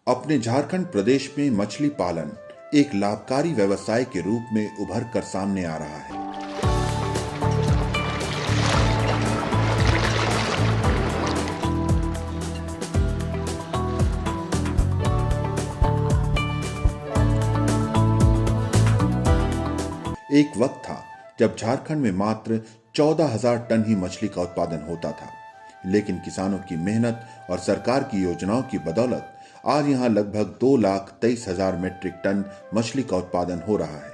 अपने झारखंड प्रदेश में मछली पालन एक लाभकारी व्यवसाय के रूप में उभर कर सामने आ रहा है। एक वक्त था जब झारखंड में मात्र 14,000 टन ही मछली का उत्पादन होता था, लेकिन किसानों की मेहनत और सरकार की योजनाओं की बदौलत आज यहां लगभग 2,23,000 मीट्रिक टन मछली का उत्पादन हो रहा है।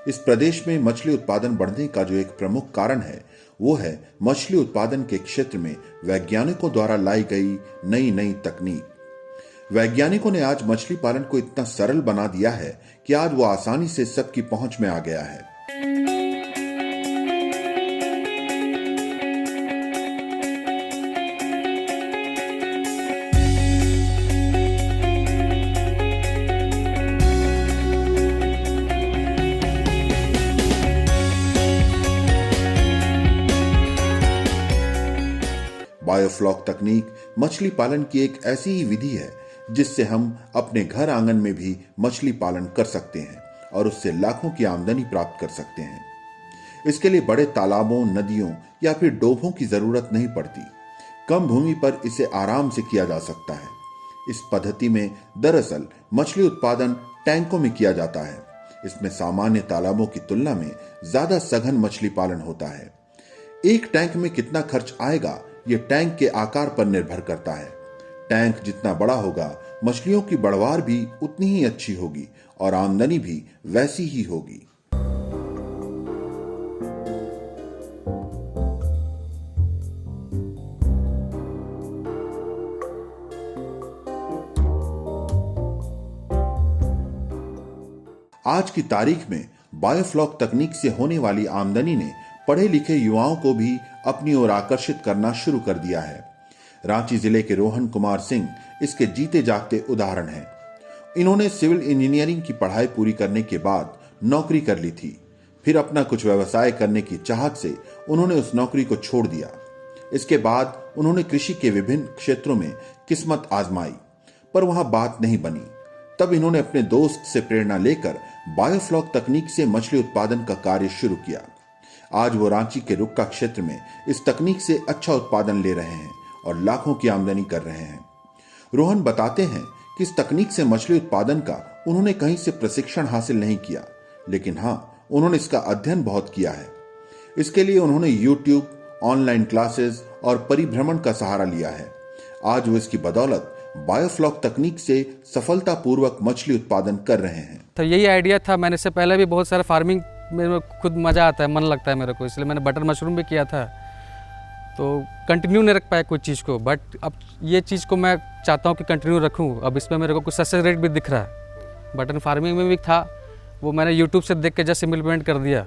इस प्रदेश में मछली उत्पादन बढ़ने का जो एक प्रमुख कारण है वो है मछली उत्पादन के क्षेत्र में वैज्ञानिकों द्वारा लाई गई नई नई तकनीक। वैज्ञानिकों ने आज मछली पालन को इतना सरल बना दिया है कि आज वो आसानी से सबकी पहुंच में आ गया है। बायोफ्लॉक तकनीक मछली पालन की एक ऐसी ही विधि है जिससे हम अपने घर आंगन में भी मछली पालन कर सकते हैं और उससे लाखों की आमदनी प्राप्त कर सकते हैं। इसके लिए बड़े तालाबों, नदियों या फिर डोभों की जरूरत नहीं पड़ती। कम भूमि पर इसे आराम से किया जा सकता है। इस पद्धति में दरअसल मछली उत्पादन टैंकों में किया जाता है। इसमें सामान्य तालाबों की तुलना में ज्यादा सघन मछली पालन होता है। एक टैंक में कितना खर्च आएगा ये टैंक के आकार पर निर्भर करता है। टैंक जितना बड़ा होगा मछलियों की बढ़वार भी उतनी ही अच्छी होगी और आमदनी भी वैसी ही होगी। आज की तारीख में बायोफ्लॉक तकनीक से होने वाली आमदनी ने पढ़े लिखे युवाओं को भी अपनी ओर आकर्षित करना शुरू कर दिया है। रांची जिले के रोहन कुमार सिंह इसके जीते जागते उदाहरण हैं। इन्होंने सिविल इंजीनियरिंग की पढ़ाई पूरी करने के बाद नौकरी कर ली थी। फिर अपना कुछ व्यवसाय करने की चाहत से उन्होंने उस नौकरी को छोड़ दिया। इसके बाद उन्होंने कृषि के विभिन्न क्षेत्रों में किस्मत आजमाई, पर वहां बात नहीं बनी। तब इन्होंने अपने दोस्त से प्रेरणा लेकर बायोफ्लॉक तकनीक से मछली उत्पादन का कार्य शुरू किया। आज वो रांची के रुक्का क्षेत्र में इस तकनीक से अच्छा उत्पादन ले रहे हैं और लाखों की आमदनी कर रहे हैं। रोहन बताते हैं कि इस तकनीक से मछली उत्पादन का उन्होंने कहीं से प्रशिक्षण हासिल नहीं किया, लेकिन हाँ, उन्होंने इसका अध्ययन बहुत किया है। इसके लिए उन्होंने यूट्यूब, ऑनलाइन क्लासेस और परिभ्रमण का सहारा लिया है। आज वो इसकी बदौलत बायोफ्लॉक तकनीक से सफलतापूर्वक मछली उत्पादन कर रहे हैं। तो यही आइडिया था। मैंने इससे पहले भी बहुत सारा फार्मिंग में खुद मज़ा आता है, मन लगता है मेरे को, इसलिए मैंने बटर मशरूम भी किया था। तो कंटिन्यू नहीं रख पाया कुछ चीज़ को, बट अब ये चीज़ को मैं चाहता हूँ कि कंटिन्यू रखूँ। अब इसमें मेरे को कुछ सक्सेस रेट भी दिख रहा है। बटन फार्मिंग में भी था, वो मैंने यूट्यूब से देख के जस्ट इम्प्लीमेंट कर दिया,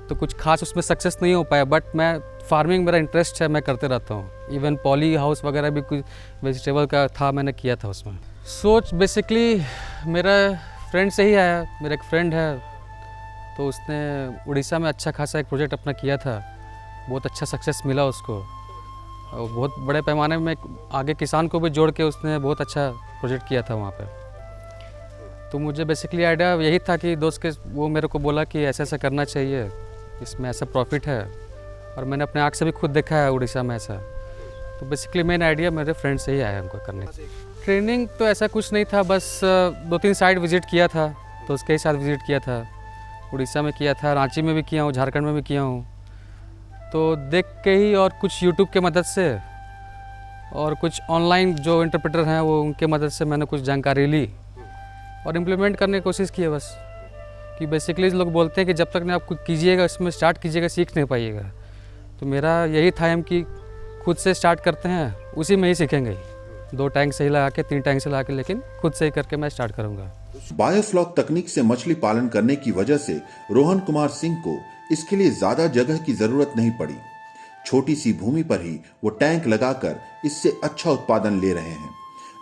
तो कुछ खास उसमें सक्सेस नहीं हो पाया। बट मैं फार्मिंग, मेरा इंटरेस्ट है, मैं करते रहता हूँ। इवन पॉली हाउस वगैरह भी कुछ वेजिटेबल का था, मैंने किया था उसमें। सोच बेसिकली मेरा फ्रेंड से ही आया। मेरा एक फ्रेंड है, तो उसने उड़ीसा में अच्छा खासा एक प्रोजेक्ट अपना किया था। बहुत अच्छा सक्सेस मिला उसको और बहुत बड़े पैमाने में आगे किसान को भी जोड़ के उसने बहुत अच्छा प्रोजेक्ट किया था वहाँ पे। तो मुझे बेसिकली आइडिया यही था कि दोस्त के वो मेरे को बोला कि ऐसा ऐसा करना चाहिए, इसमें ऐसा प्रॉफिट है, और मैंने अपने आँख से भी खुद देखा है उड़ीसा में ऐसा। तो बेसिकली मेन आइडिया मेरे फ्रेंड से ही आया हमको करने का। ट्रेनिंग तो ऐसा कुछ नहीं था, बस 2-3 साइट विज़िट किया था, तो उसके ही साथ विज़िट किया था। उड़ीसा में किया था, रांची में भी किया हूँ, झारखंड में भी किया हूँ। तो देख के ही और कुछ यूट्यूब के मदद से और कुछ ऑनलाइन जो इंटरप्रेटर हैं वो उनके मदद से मैंने कुछ जानकारी ली और इम्प्लीमेंट करने की कोशिश की है बस। कि बेसिकली लोग बोलते हैं कि जब तक नहीं आप कुछ कीजिएगा, इसमें स्टार्ट कीजिएगा, सीख नहीं पाइएगा। तो मेरा यही था एम कि खुद से स्टार्ट करते हैं, उसी में ही सीखेंगे। 2 टैंक से ही लगा के, 3 टैंक से लगा के, लेकिन खुद से ही करके मैं स्टार्ट करूँगा। बायोफ्लॉक तकनीक से मछली पालन करने की वजह से रोहन कुमार सिंह को इसके लिए ज्यादा जगह की जरूरत नहीं पड़ी। छोटी सी भूमि पर ही वो टैंक लगाकर इससे अच्छा उत्पादन ले रहे हैं।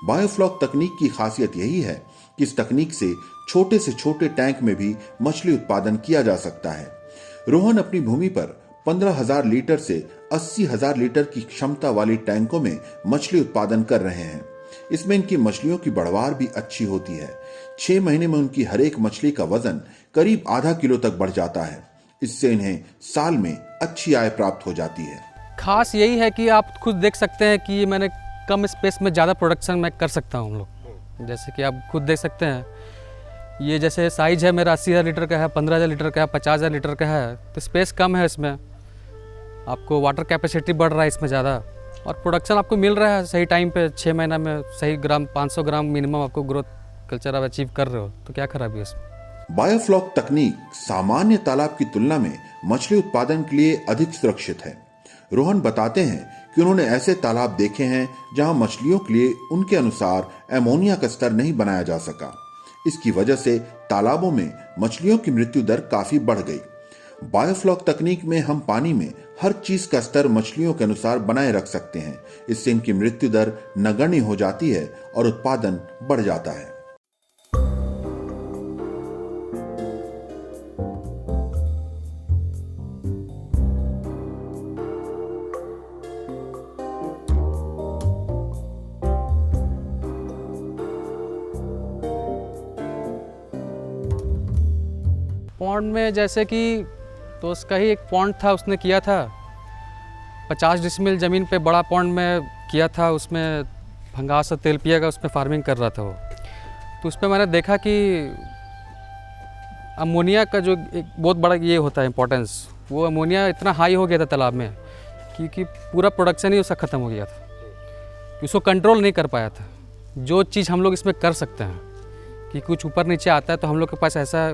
बायोफ्लॉक तकनीक की खासियत यही है कि इस तकनीक से छोटे से छोटे टैंक में भी मछली उत्पादन किया जा सकता है। रोहन अपनी भूमि पर 15,000 लीटर से 80,000 लीटर की क्षमता वाली टैंकों में मछली उत्पादन कर रहे हैं। इसमें इनकी मछलियों की बढ़वार भी अच्छी होती है। 6 महीने में उनकी हर एक मछली का वजन करीब आधा किलो तक बढ़ जाता है। इससे इन्हें साल में अच्छी आय प्राप्त हो जाती है। खास यही है कि आप खुद देख सकते हैं कि मैंने कम स्पेस में ज़्यादा प्रोडक्शन मैं कर सकता हूँ हम लोग। जैसे कि आप खुद देख सकते हैं, ये जैसे साइज़ है मेरा 80,000 लीटर का है, 15,000 लीटर का है, 50,000 लीटर का है, तो स्पेस कम है इसमें। आपको वाटर कैपेसिटी बढ़ रहा है इसमें ज़्यादा, और प्रोडक्शन आपको मिल रहा है सही टाइम पे। 6 महीना में सही ग्राम 500 ग्राम मिनिमम आपको ग्रोथ कल्चर आप अचीव कर रहे हो, तो क्या खराबी है इसमें। बायोफ्लॉक तकनीक सामान्य तालाब की तुलना में मछली उत्पादन के लिए अधिक सुरक्षित है। रोहन बताते हैं कि उन्होंने ऐसे तालाब देखे हैं जहां मछलियों के लिए उनके अनुसार अमोनिया का स्तर नहीं बनाया जा सका। इसकी वजह से तालाबों में मछलियों की मृत्यु दर काफी बढ़ गई। बायोफ्लॉक तकनीक में हम पानी में हर चीज का स्तर मछलियों के अनुसार बनाए रख सकते हैं। इससे इनकी मृत्यु दर नगण्य हो जाती है और उत्पादन बढ़ जाता है। पॉन्ड में जैसे कि तो उसका ही एक पॉन्ड था, उसने किया था 50 डिसमिल ज़मीन पे बड़ा पॉन्ड में किया था। उसमें फंगास और तेलपिया का उसमें फार्मिंग कर रहा था वो। तो उस पर मैंने देखा कि अमोनिया का जो एक बहुत बड़ा ये होता है इम्पोर्टेंस, वो अमोनिया इतना हाई हो गया था तालाब में कि पूरा प्रोडक्शन ही उसका ख़त्म हो गया था, कि उसको कंट्रोल नहीं कर पाया था। जो चीज़ हम लोग इसमें कर सकते हैं कि कुछ ऊपर नीचे आता है तो हम लोग के पास ऐसा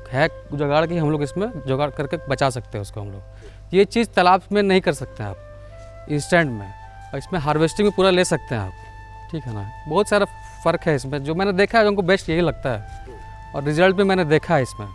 है जुगाड़ कि हम लोग इसमें जुगाड़ करके बचा सकते हैं उसको हम लोग। ये चीज़ तालाब में नहीं कर सकते हैं आप इंस्टेंट में, और इसमें हार्वेस्टिंग में पूरा ले सकते हैं आप, ठीक है ना। बहुत सारा फ़र्क है इसमें। जो मैंने देखा है उनको बेस्ट यही लगता है, और रिज़ल्ट भी मैंने देखा है इसमें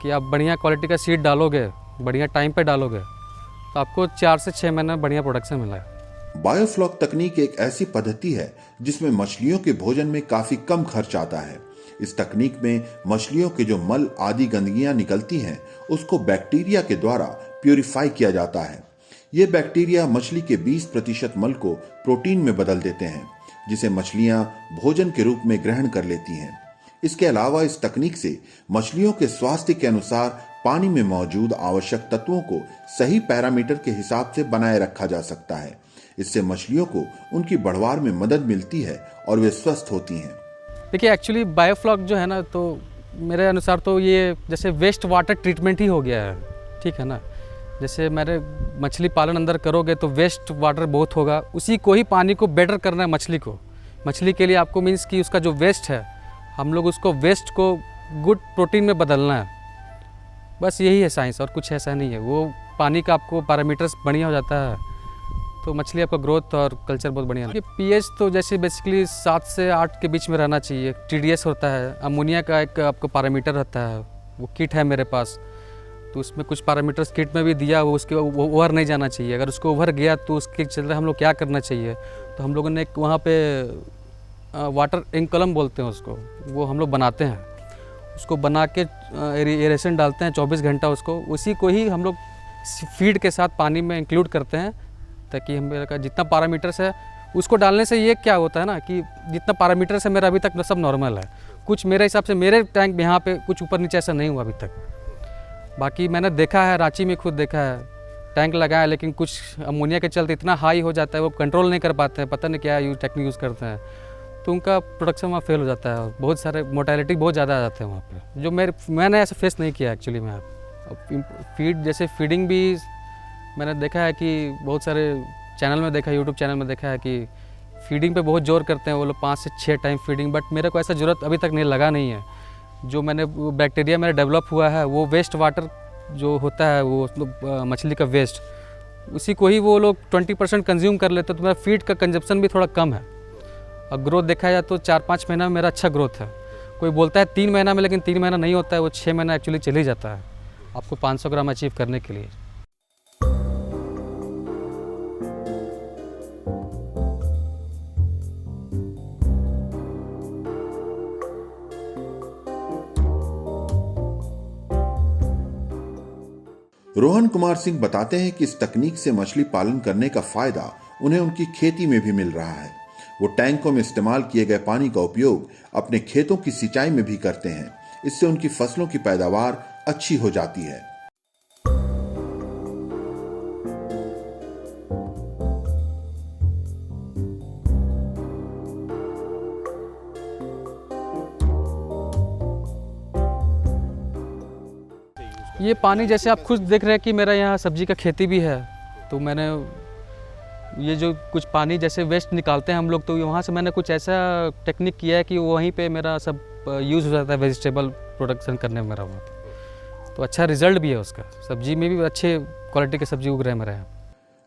कि आप बढ़िया क्वालिटी का सीड डालोगे, बढ़िया टाइम पे डालोगे, तो आपको 4 से 6 महीने में बढ़िया प्रोडक्शन मिला है। बायोफ्लॉक तकनीक एक ऐसी पद्धति है जिसमें मछलियों के भोजन में काफी कम खर्च आता है। इस तकनीक में मछलियों के जो मल आदि गंदगियां निकलती हैं, उसको बैक्टीरिया के द्वारा प्यूरिफाई किया जाता है। ये बैक्टीरिया मछली के 20% मल को प्रोटीन में बदल देते हैं, जिसे मछलियां भोजन के रूप में ग्रहण कर लेती हैं। इसके अलावा इस तकनीक से मछलियों के स्वास्थ्य के अनुसार पानी में मौजूद आवश्यक तत्वों को सही पैरामीटर के हिसाब से बनाए रखा जा सकता है। इससे मछलियों को उनकी बढ़वार में मदद मिलती है और वे स्वस्थ होती हैं। देखिए एक्चुअली बायोफ्लॉक जो है ना, तो मेरे अनुसार तो ये जैसे वेस्ट वाटर ट्रीटमेंट ही हो गया है, ठीक है ना। जैसे मेरे मछली पालन अंदर करोगे तो वेस्ट वाटर बहुत होगा, उसी को ही पानी को बेटर करना है मछली को। मछली के लिए आपको मीन्स कि उसका जो वेस्ट है, हम लोग उसको वेस्ट को गुड प्रोटीन में बदलना है। बस यही है साइंस, और कुछ ऐसा नहीं है। वो पानी का आपको पैरामीटर्स बढ़िया हो जाता है तो मछली आपका ग्रोथ और कल्चर बहुत बढ़िया है। पीएच तो जैसे बेसिकली 7 से 8 के बीच में रहना चाहिए। टीडीएस होता है, अमोनिया का एक आपको पैरामीटर रहता है, वो किट है मेरे पास, तो उसमें कुछ पैरामीटर्स किट में भी दिया, वो उसके ओवर नहीं जाना चाहिए। अगर उसको ओवर गया तो उसके चलते हम लोग क्या करना चाहिए, तो हम लोगों ने एक वहाँ पे वाटर इंकलम बोलते हैं उसको, वो हम लोग बनाते हैं। उसको बना के एरेशन डालते हैं 24 घंटा, उसको उसी को ही हम लोग फीड के साथ पानी में इंक्लूड करते हैं, ताकि मेरे का जितना पैरामीटर्स है उसको डालने से ये क्या होता है ना कि जितना पैरामीटर्स है मेरा अभी तक सब नॉर्मल है। कुछ मेरे हिसाब से मेरे टैंक यहाँ पे कुछ ऊपर नीचे ऐसा नहीं हुआ अभी तक। बाकी मैंने देखा है, रांची में खुद देखा है, टैंक लगाया लेकिन कुछ अमोनिया के चलते इतना हाई हो जाता है, वो कंट्रोल नहीं कर पाते हैं, पता नहीं क्या टेक्निक यूज़ करते हैं, तो उनका प्रोडक्शन वहाँ फेल हो जाता है। बहुत सारे मोर्टेलिटी बहुत ज़्यादा आ जाते हैं वहाँ पे, जो मैंने ऐसा फेस नहीं किया एक्चुअली में। फीड जैसे फीडिंग भी मैंने देखा है कि बहुत सारे चैनल में देखा, यूट्यूब चैनल में देखा है कि फीडिंग पे बहुत जोर करते हैं वो लोग, 5 से 6 टाइम फीडिंग, बट मेरे को ऐसा ज़रूरत अभी तक नहीं लगा नहीं है। जो मैंने बैक्टीरिया मेरा डेवलप हुआ है, वो वेस्ट वाटर जो होता है, वो मछली का वेस्ट, उसी को ही वो लोग 20% कंज्यूम कर लेते, तो मेरा फीड का कंजप्शन भी थोड़ा कम है। और ग्रोथ देखा जाए तो 4-5 महीना में मेरा अच्छा ग्रोथ है। कोई बोलता है 3 महीना में, लेकिन 3 महीना नहीं होता है, वो 6 महीना एक्चुअली चल ही जाता है आपको 500 ग्राम अचीव करने के लिए। रोहन कुमार सिंह बताते हैं कि इस तकनीक से मछली पालन करने का फायदा उन्हें उनकी खेती में भी मिल रहा है। वो टैंकों में इस्तेमाल किए गए पानी का उपयोग अपने खेतों की सिंचाई में भी करते हैं। इससे उनकी फसलों की पैदावार अच्छी हो जाती है। ये पानी जैसे आप खुद देख रहे हैं कि मेरा यहाँ सब्जी का खेती भी है, तो मैंने ये जो कुछ पानी जैसे वेस्ट निकालते हैं हम लोग, तो वहाँ से मैंने कुछ ऐसा टेक्निक किया है कि वहीं पे मेरा सब यूज़ हो जाता है वेजिटेबल प्रोडक्शन करने में मेरा वहाँ पे। तो अच्छा रिजल्ट भी है उसका, सब्जी में भी अच्छे क्वालिटी के सब्जी उग रहे हैं मेरे यहाँ।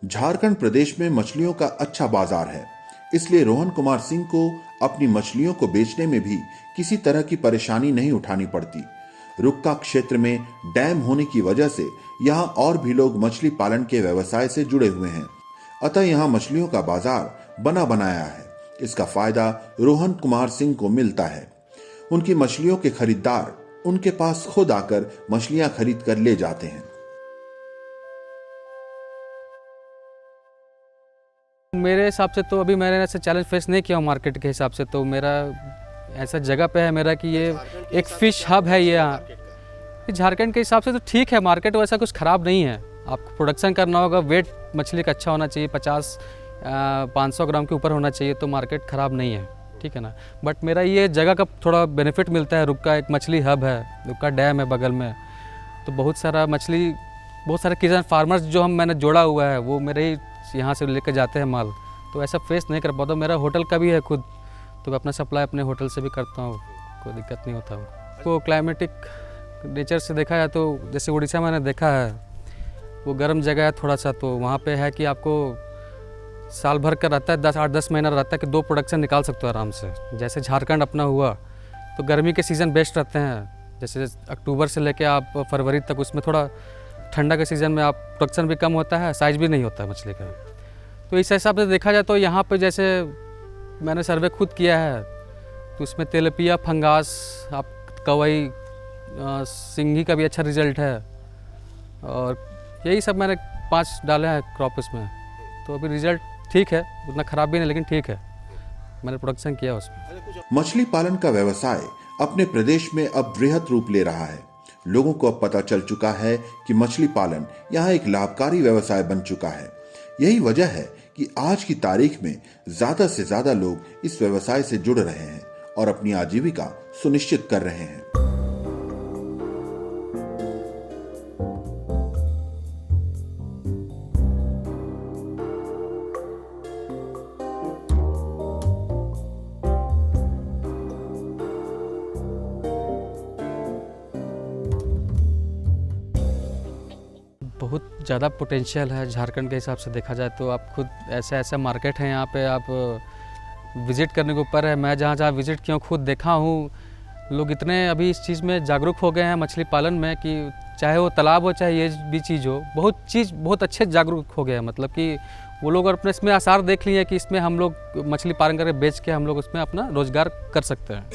झारखंड प्रदेश में मछलियों का अच्छा बाजार है, इसलिए रोहन कुमार सिंह को अपनी मछलियों को बेचने में भी किसी तरह की परेशानी नहीं उठानी पड़ती। रुक्का क्षेत्र में डैम होने की वजह से यहाँ और भी लोग मछली पालन के व्यवसाय से जुड़े हुए हैं, अतः यहाँ मछलियों का बाजार बना बनाया है। इसका फायदा रोहन कुमार सिंह को मिलता है। उनकी मछलियों के खरीदार उनके पास खुद आकर मछलियां खरीद कर ले जाते हैं। मेरे हिसाब से तो अभी मैंने ऐसे चैलेंज फेस नहीं किया मार्केट के हिसाब से, तो मेरा ऐसा जगह पे है मेरा कि ये एक फिश हब है। ये यहाँ झारखंड के हिसाब से तो ठीक है, मार्केट वैसा कुछ ख़राब नहीं है। आपको प्रोडक्शन करना होगा, वेट मछली का अच्छा होना चाहिए, 500 ग्राम के ऊपर होना चाहिए, तो मार्केट ख़राब नहीं है, ठीक है ना। बट मेरा ये जगह का थोड़ा बेनिफिट मिलता है। रुक्का एक मछली हब है, रुक्का डैम है बगल में, तो बहुत सारे किसान फार्मर्स जो मैंने जोड़ा हुआ है वो मेरे ही यहाँ से लेकर जाते हैं माल, तो ऐसा फेस नहीं कर पाता। मेरा होटल का भी है खुद, तो मैं अपना सप्लाई अपने होटल से भी करता हूँ, कोई दिक्कत नहीं होता। तो क्लाइमेटिक नेचर से देखा है तो जैसे उड़ीसा मैंने देखा है, वो गर्म जगह है थोड़ा सा, तो वहाँ पे है कि आपको साल भर का रहता है, 8-10 महीना रहता है कि 2 प्रोडक्शन निकाल सकते हो आराम से। जैसे झारखंड अपना हुआ तो गर्मी के सीज़न बेस्ट रहते हैं, जैसे अक्टूबर से लेके आप फरवरी तक, उसमें थोड़ा ठंडा के सीज़न में आप प्रोडक्शन भी कम होता है, साइज़ भी नहीं होता है मछली का। तो इस हिसाब से देखा जाए तो यहाँ पे जैसे मैंने सर्वे खुद किया है, तो उसमें तेलपिया, फंगास, आप कवई, सिंघी का भी अच्छा रिजल्ट है, और यही सब मैंने 5 डाले हैं क्रॉप उसमें। तो अभी रिजल्ट ठीक है, उतना ख़राब भी नहीं, लेकिन ठीक है, मैंने प्रोडक्शन किया उसमें। मछली पालन का व्यवसाय अपने प्रदेश में अब वृहद रूप ले रहा है। लोगों को अब पता चल चुका है कि मछली पालन यहाँ एक लाभकारी व्यवसाय बन चुका है। यही वजह है कि आज की तारीख में ज्यादा से ज्यादा लोग इस व्यवसाय से जुड़ रहे हैं और अपनी आजीविका सुनिश्चित कर रहे हैं। बहुत ज़्यादा पोटेंशियल है झारखंड के हिसाब से देखा जाए तो। आप खुद ऐसा मार्केट है यहाँ पे, आप विज़िट करने के ऊपर है। मैं जहाँ विज़िट किया हूँ, खुद देखा हूँ, लोग इतने अभी इस चीज़ में जागरूक हो गए हैं मछली पालन में, कि चाहे वो तालाब हो चाहे ये भी चीज़ हो, बहुत अच्छे जागरूक हो गए हैं। मतलब कि वो लोग अपने इसमें आसार देख लिए कि इसमें हम लोग मछली पालन करके बेच के हम लोग उसमें अपना रोज़गार कर सकते हैं।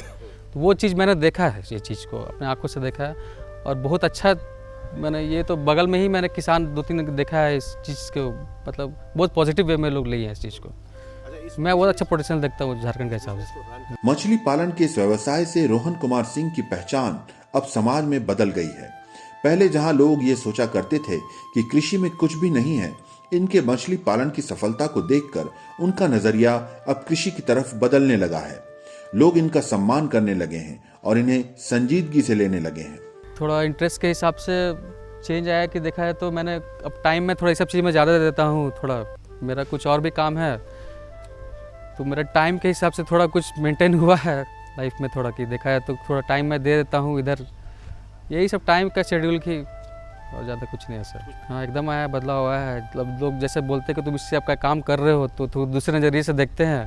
तो वो चीज़ मैंने देखा है, ये चीज़ को अपने आँखों से देखा है, और बहुत अच्छा मैंने ये तो बगल में ही मैंने किसान 2-3 देखा है इस चीज़ को, मतलब बहुत पॉजिटिव वे में लोग लिए हैं इस चीज़ को। मैं बहुत अच्छा पोटेंशियल देखता हूँ झारखंड के हिसाब से। मछली पालन के इस व्यवसाय से रोहन कुमार सिंह की पहचान अब समाज में बदल गई है। पहले जहां लोग ये सोचा करते थे कि कृषि में कुछ भी नहीं है, इनके मछली पालन की सफलता को देखकर उनका नजरिया अब कृषि की तरफ बदलने लगा है। लोग इनका सम्मान करने लगे हैं और इन्हें संजीदगी से लेने लगे हैं। थोड़ा इंटरेस्ट के हिसाब से चेंज आया कि देखा है तो मैंने अब टाइम में थोड़ा ये सब चीज़ में ज़्यादा दे देता हूँ। थोड़ा मेरा कुछ और भी काम है, तो मेरा टाइम के हिसाब से थोड़ा कुछ मेंटेन हुआ है लाइफ में थोड़ा, कि देखा है तो थोड़ा टाइम मैं दे देता हूँ इधर। यही सब टाइम का शेड्यूल की, और ज़्यादा कुछ नहीं है सर। हाँ एकदम आया, बदला हुआ है। मतलब लोग जैसे बोलते हैं कि तुम इससे आपका काम कर रहे हो तो दूसरे नज़रिए से देखते हैं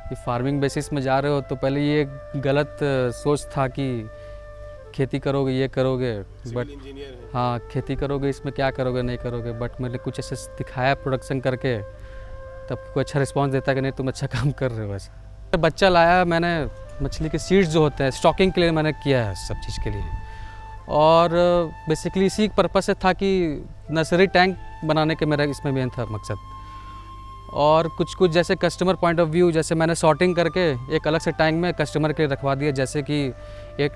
कि फार्मिंग बेसिस में जा रहे हो। तो पहले ये गलत सोच था कि खेती करोगे, ये करोगे, बट हाँ खेती करोगे, इसमें क्या करोगे नहीं करोगे। बट मैंने कुछ ऐसे दिखाया प्रोडक्शन करके, तब कोई अच्छा रिस्पांस देता है कि नहीं तुम अच्छा काम कर रहे हो। वैसे बच्चा लाया मैंने, मछली के सीड्स जो होते हैं स्टॉकिंग के लिए मैंने किया है सब चीज़ के लिए, और बेसिकली इसी पर्पज़ से था कि नर्सरी टैंक बनाने के मेरा इसमें मेन था मकसद। और कुछ जैसे कस्टमर पॉइंट ऑफ व्यू, जैसे मैंने सॉर्टिंग करके एक अलग से टैंक में कस्टमर के लिए रखवा दिया। जैसे कि एक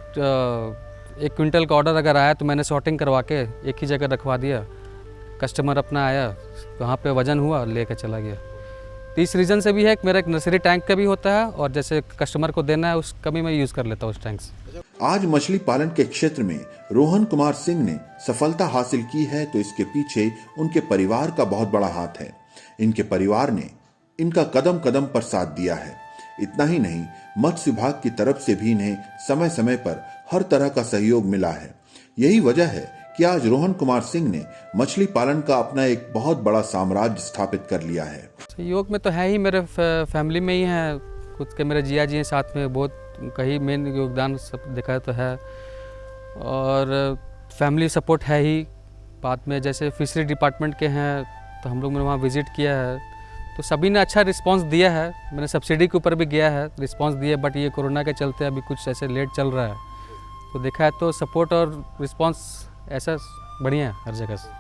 क्विंटल का ऑर्डर अगर आया तो मैंने सॉर्टिंग करवा के एक ही जगह रखवा दिया। कस्टमर अपना आया, वहाँ पे वज़न हुआ, लेकर चला गया। तो इस रीज़न से भी है कि मेरा एक नर्सरी टैंक का भी होता है, और जैसे कस्टमर को देना है उसका भी मैं यूज़ कर लेता हूँ उस टैंक से। आज मछली पालन के क्षेत्र में रोहन कुमार सिंह ने सफलता हासिल की है तो इसके पीछे उनके परिवार का बहुत बड़ा हाथ है। इनके परिवार ने इनका कदम कदम पर साथ दिया है। इतना ही नहीं, मत्स्य विभाग की तरफ से भी इन्हें समय समय पर हर तरह का सहयोग मिला है। यही वजह है कि आज रोहन कुमार सिंह ने मछली पालन का अपना एक बहुत बड़ा साम्राज्य स्थापित कर लिया है। सहयोग में तो है ही, मेरे फैमिली में ही है। खुद के मेरे जिया जी हैं साथ में, बहुत कहीं मेन योगदान सब देखा तो है। और फैमिली सपोर्ट है ही। बाद में जैसे फिशरी डिपार्टमेंट के हैं तो हम लोग ने वहाँ विज़िट किया है, तो सभी ने अच्छा रिस्पांस दिया है। मैंने सब्सिडी के ऊपर भी गया है, रिस्पांस दिया, बट ये कोरोना के चलते अभी कुछ ऐसे लेट चल रहा है। तो देखा है तो सपोर्ट और रिस्पांस ऐसा बढ़िया है हर जगह से।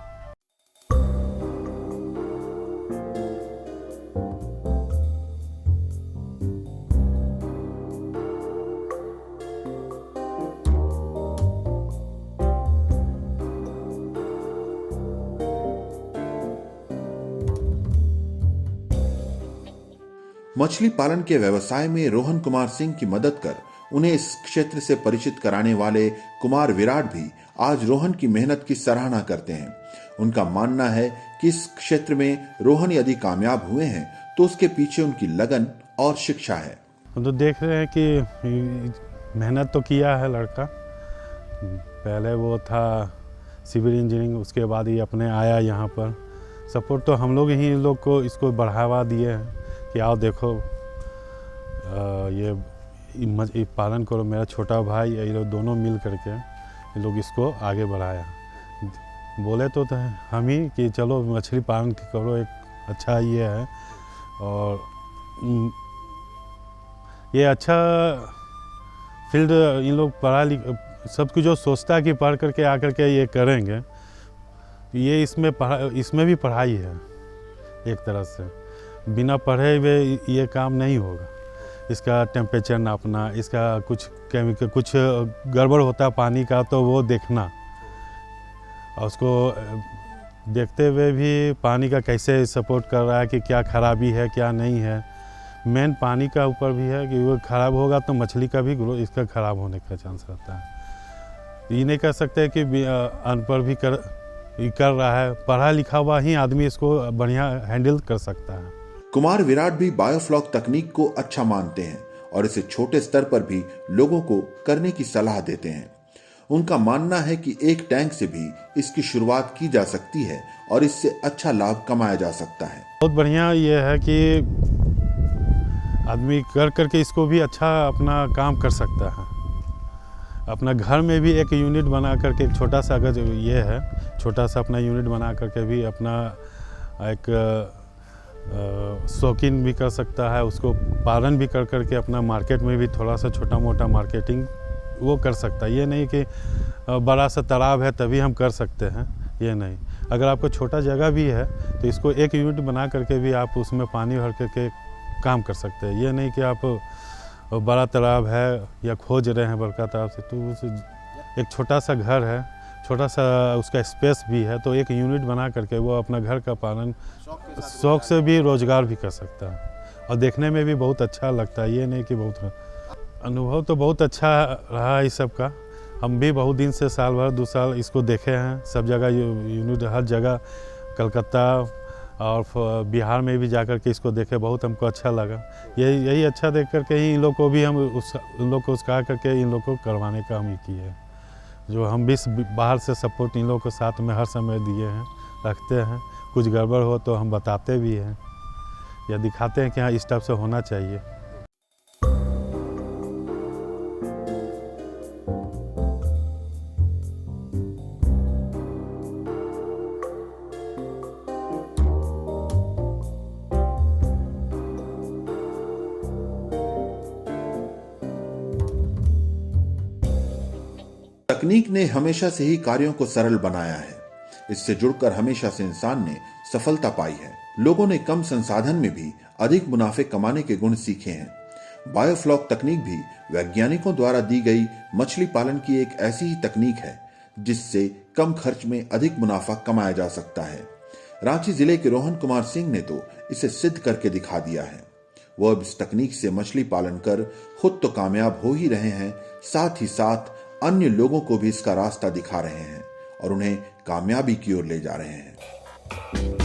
मछली पालन के व्यवसाय में रोहन कुमार सिंह की मदद कर उन्हें इस क्षेत्र से परिचित कराने वाले कुमार विराट भी आज रोहन की मेहनत की सराहना करते हैं। उनका मानना है कि इस क्षेत्र में रोहन यदि कामयाब हुए हैं तो उसके पीछे उनकी लगन और शिक्षा है। हम तो देख रहे हैं कि मेहनत तो किया है लड़का। पहले वो था सिविल इंजीनियरिंग, उसके बाद ही अपने आया यहाँ पर। सपोर्ट तो हम लोग ही लोग को इसको बढ़ावा दिए हैं कि आओ देखो ये पालन करो। मेरा छोटा भाई ये लोग दोनों मिल करके ये लोग इसको आगे बढ़ाया। बोले तो हम ही कि चलो मछली पालन करो, एक अच्छा ये है। और ये अच्छा फील्ड इन लोग पढ़ा लिख सब कुछ जो सोचता है कि पढ़ करके आकर के ये करेंगे, ये इसमें भी पढ़ाई है एक तरह से। बिना पढ़े हुए ये काम नहीं होगा। इसका टेम्परेचर नापना, इसका कुछ केमिकल कुछ गड़बड़ होता है पानी का तो वो देखना, और उसको देखते हुए भी पानी का कैसे सपोर्ट कर रहा है कि क्या खराबी है क्या नहीं है। मेन पानी का ऊपर भी है कि वो ख़राब होगा तो मछली का भी ग्रोथ इसका ख़राब होने का चांस रहता है। ये नहीं कह सकते कि अनपढ़ भी कर रहा है, पढ़ा लिखा हुआ ही आदमी इसको बढ़िया हैंडल कर सकता है। कुमार विराट भी बायोफ्लॉक तकनीक को अच्छा मानते हैं और इसे छोटे स्तर पर भी लोगों को करने की सलाह देते हैं। उनका मानना है कि एक टैंक से भी इसकी शुरुआत की जा सकती है और इससे अच्छा लाभ कमाया जा सकता है। बहुत बढ़िया ये है कि आदमी कर करके इसको भी अच्छा अपना काम कर सकता है। अपना घर में भी एक यूनिट बना करके, एक छोटा सा अगर ये है, छोटा सा अपना यूनिट बना करके भी अपना एक शौकीन भी कर सकता है। उसको पालन भी कर करके अपना मार्केट में भी थोड़ा सा छोटा मोटा मार्केटिंग वो कर सकता है। ये नहीं कि बड़ा सा तालाब है तभी हम कर सकते हैं, ये नहीं। अगर आपको छोटा जगह भी है तो इसको एक यूनिट बना करके भी आप उसमें पानी भर करके काम कर सकते हैं। ये नहीं कि आप बड़ा तालाब है या खोज रहे हैं बड़का तालाब से, तो उस एक छोटा सा घर है, छोटा सा उसका स्पेस भी है, तो एक यूनिट बना करके वो अपना घर का पालन शौक से भी रोजगार भी कर सकता है। और देखने में भी बहुत अच्छा लगता है। ये नहीं कि बहुत अनुभव तो बहुत अच्छा रहा है इस सब का। हम भी बहुत दिन से साल भर 2 साल इसको देखे हैं, सब जगह यूनिट हर जगह, कलकत्ता और बिहार में भी जाकर के इसको देखे, बहुत हमको अच्छा लगा। यही अच्छा देख करके ही इन लोग को भी हम उन लोग को उसका करके इन लोग को करवाने का हम ही किए हैं। जो हम भी बाहर से सपोर्ट इन लोगों को साथ में हर समय दिए हैं, रखते हैं। कुछ गड़बड़ हो तो हम बताते भी हैं या दिखाते हैं कि हाँ इस टाइप से होना चाहिए। तकनीक ने हमेशा से ही कार्यों को सरल बनाया है। इससे जुड़कर हमेशा से इंसान ने सफलता पाई है। लोगों ने कम संसाधन में भी अधिक मुनाफे कमाने के गुण सीखे हैं। बायोफ्लॉक तकनीक भी वैज्ञानिकों द्वारा दी गई मछली पालन की एक ऐसी ही तकनीक है जिससे कम खर्च में अधिक मुनाफा कमाया जा सकता है। रांची जिले के रोहन कुमार सिंह ने तो इसे सिद्ध करके दिखा दिया है। वो अब इस तकनीक से मछली पालन कर खुद तो कामयाब हो ही रहे हैं, साथ ही साथ अन्य लोगों को भी इसका रास्ता दिखा रहे हैं और उन्हें कामयाबी की ओर ले जा रहे हैं।